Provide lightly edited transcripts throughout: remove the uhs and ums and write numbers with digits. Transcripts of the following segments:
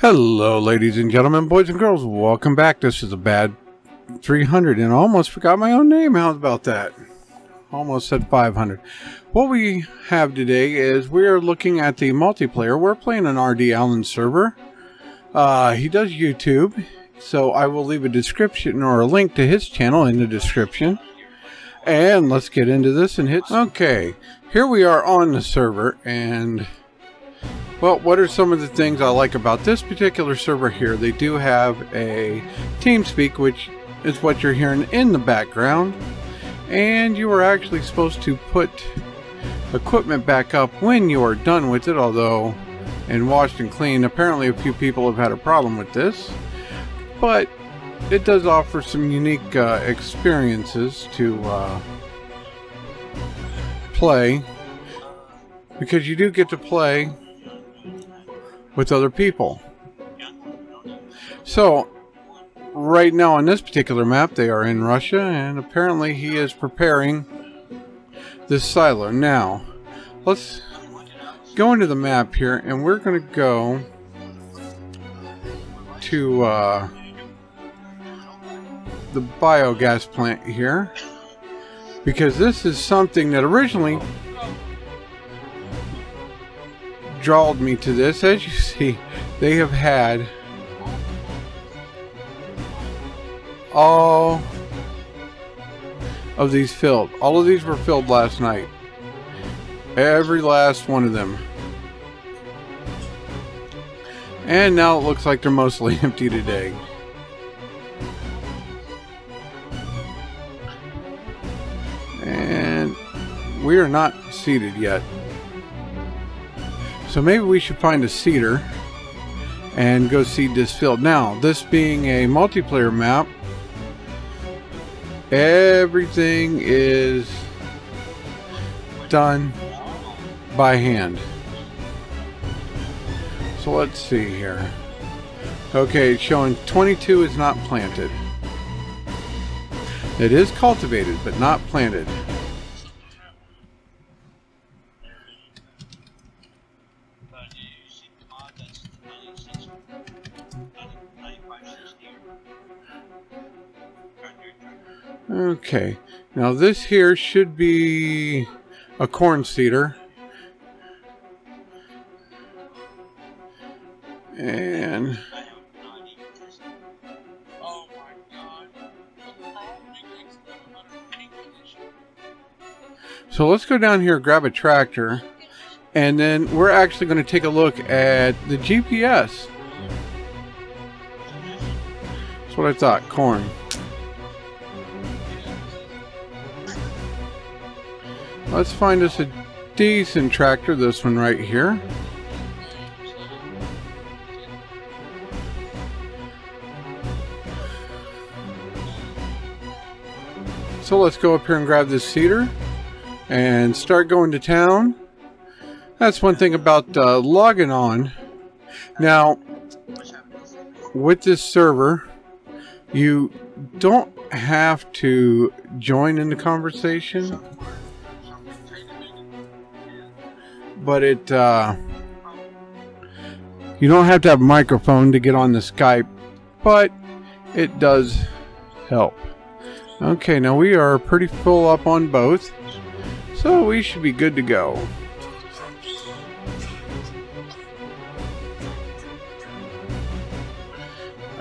Hello ladies and gentlemen, boys and girls, welcome back. This is a bad 300 and I almost forgot my own name. How about that? Almost said 500. What we have today is we are looking at the multiplayer. We're playing an RD Allen server. He does YouTube, so I will leave a description or a link to his channel in the description. And let's get into this and hit. Okay, here we are on the server, and well, what are some of the things I like about this particular server here? They do have a TeamSpeak, which is what you're hearing in the background. And you are actually supposed to put equipment back up when you are done with it, although and washed and cleaned. Apparently a few people have had a problem with this. But it does offer some unique experiences to play. Because you do get to play with other people. So right now on this particular map they are in Russia, and apparently he is preparing this silo. Now let's go into the map here, and we're going to go to the biogas plant here, because this is something that originally drawed me to this. As you see, they have had all of these filled. All of these were filled last night. Every last one of them. And now it looks like they're mostly empty today. And we are not seated yet. So maybe we should find a seeder and go seed this field. Now, this being a multiplayer map, everything is done by hand. So let's see here. Okay, it's showing 22 is not planted. It is cultivated, but not planted. Okay, now this here should be a corn seeder. And so let's go down here, grab a tractor, and then we're actually going to take a look at the GPS. That's what I thought, corn. Let's find us a decent tractor, this one right here. So let's go up here and grab this seeder and start going to town. That's one thing about logging on. Now, with this server, you don't have to join in the conversation. But it, you don't have to have a microphone to get on the Skype, but it does help. Okay, now we are pretty full up on both, so we should be good to go.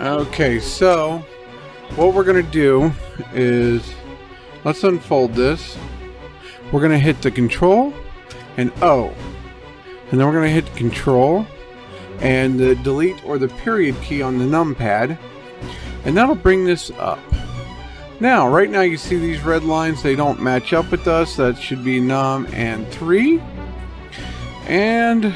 Okay, so what we're going to do is, let's unfold this. We're going to hit the Control and O, and then we're going to hit Control and the delete or the period key on the numpad, and that'll bring this up. Now, right now you see these red lines, they don't match up with us. That should be num and 3, and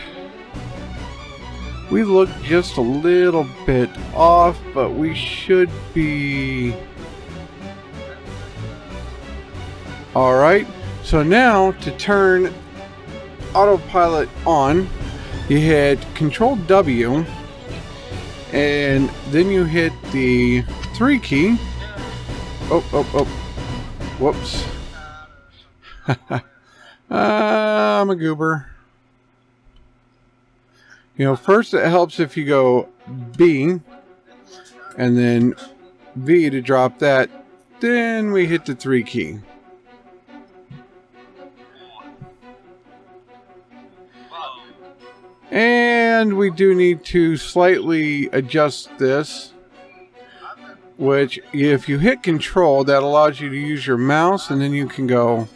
we look just a little bit off, but we should be alright. So now to turn autopilot on, you hit Control W and then you hit the 3 key. Whoops. I'm a goober. You know, first it helps if you go B and then V to drop that. Then we hit the 3 key. And we do need to slightly adjust this, which if you hit control, that allows you to use your mouse, and then you can go,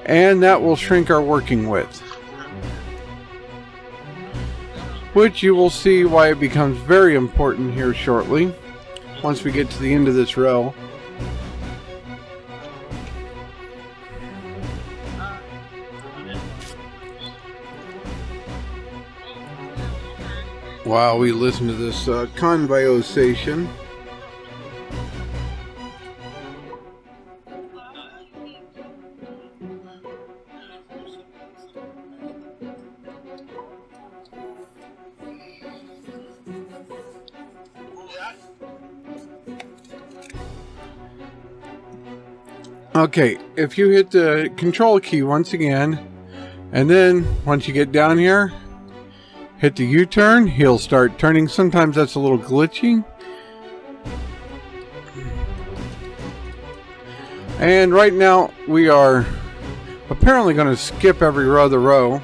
and that will shrink our working width, which you will see why it becomes very important here shortly once we get to the end of this row. While we listen to this conversation. Okay, if you hit the control key once again, and then once you get down here, hit the U-turn, he'll start turning. Sometimes that's a little glitchy. And right now we are apparently going to skip every other row.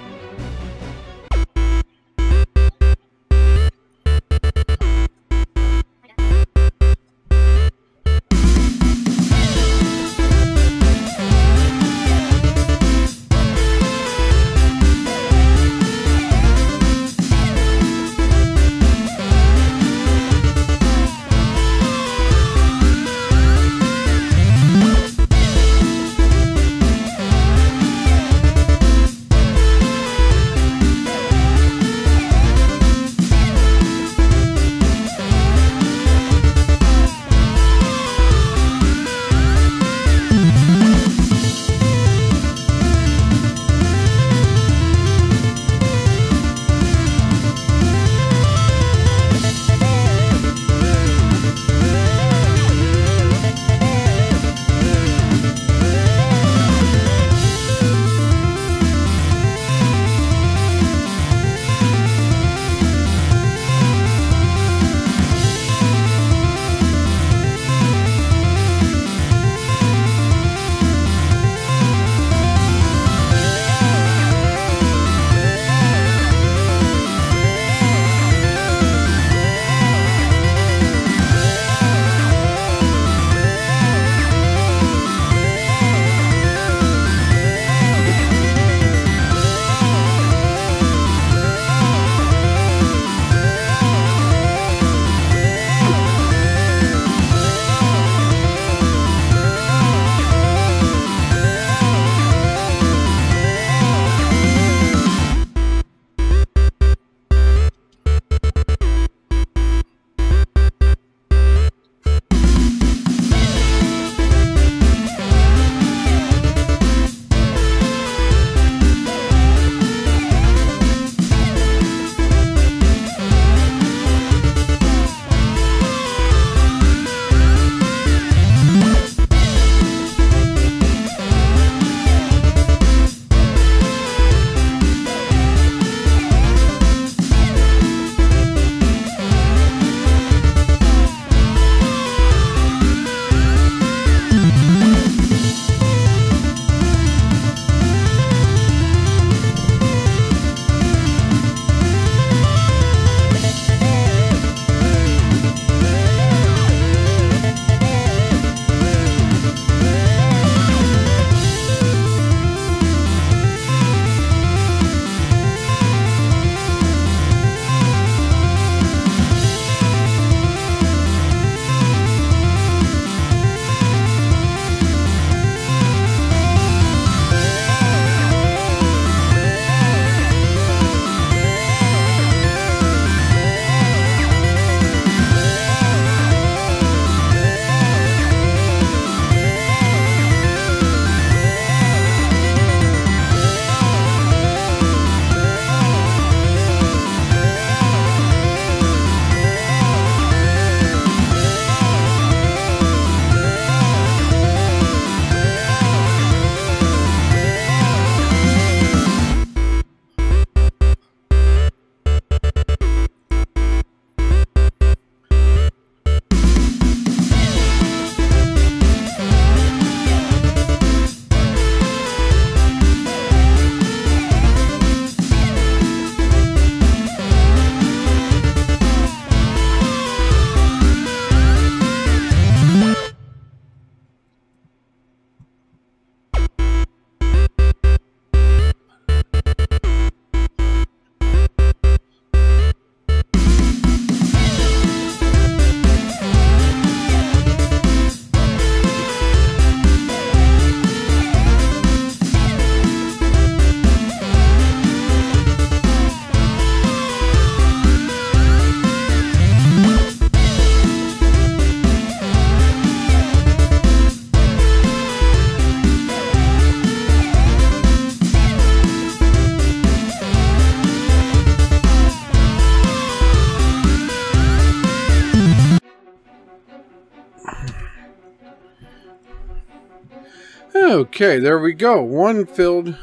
Okay, there we go. One filled,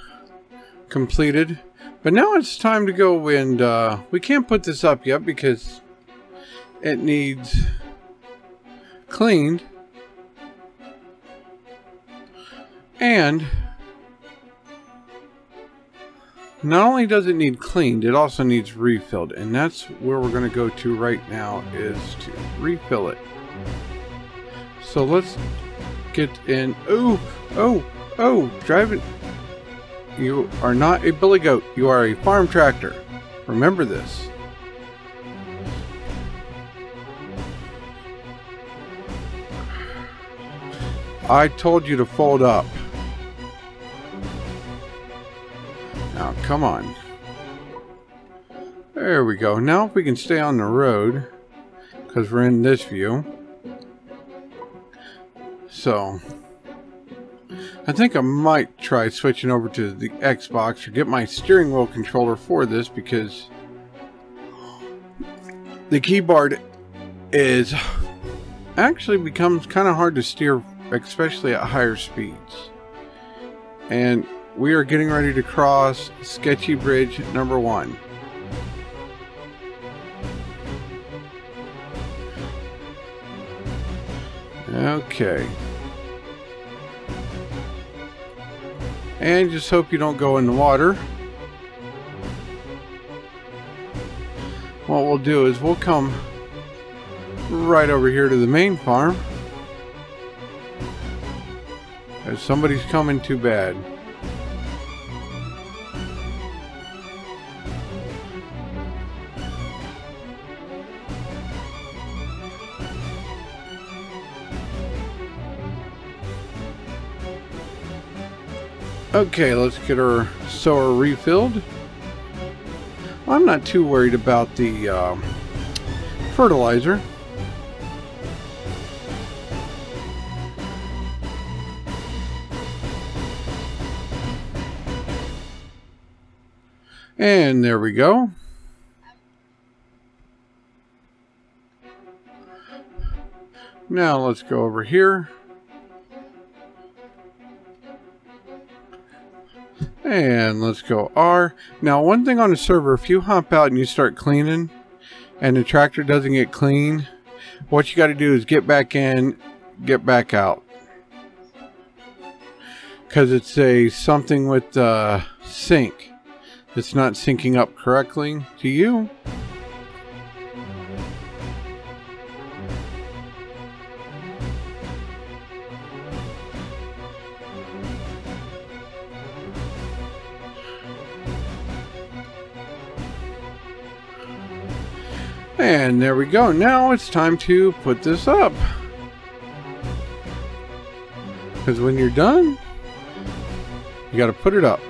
completed. But now it's time to go, and we can't put this up yet because it needs cleaned. And not only does it need cleaned, it also needs refilled. And that's where we're going to go to right now, is to refill it. So let's get in. Oh, drive it. You are not a billy goat. You are a farm tractor. Remember this. I told you to fold up. Now, come on. There we go. Now if we can stay on the road, because we're in this view. So, I think I might try switching over to the Xbox or get my steering wheel controller for this, because the keyboard is actually becomes kind of hard to steer, especially at higher speeds. And we are getting ready to cross Sketchy Bridge number 1. Okay. And just hope you don't go in the water. What we'll do is we'll come right over here to the main farm. If somebody's coming, too bad. Okay, let's get our sower refilled. I'm not too worried about the fertilizer. And there we go. Now let's go over here. And let's go R. Now, one thing on the server, if you hop out and you start cleaning and the tractor doesn't get clean, what you got to do is get back in, get back out. Because it's a something with the sync. It's not syncing up correctly to you. And there we go. Now it's time to put this up. Because when you're done, you got to put it up.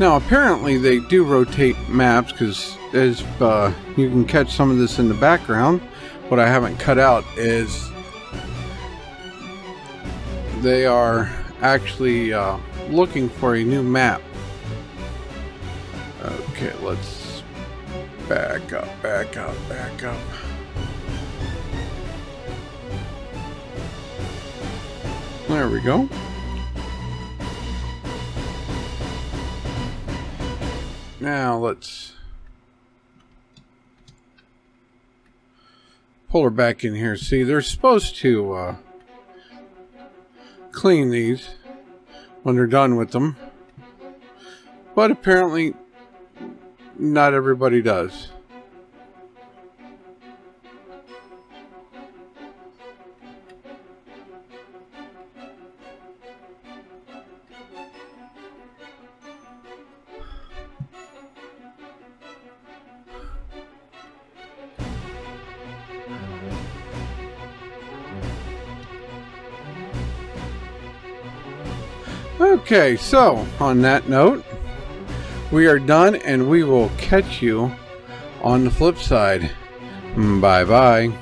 Now apparently they do rotate maps, because as you can catch some of this in the background. What I haven't cut out is they are actually looking for a new map. Okay, let's back up, back up, back up. There we go. Now let's pull her back in here. See, they're supposed to clean these when they're done with them. But apparently, not everybody does. Okay, so on that note, we are done and we will catch you on the flip side. Bye bye.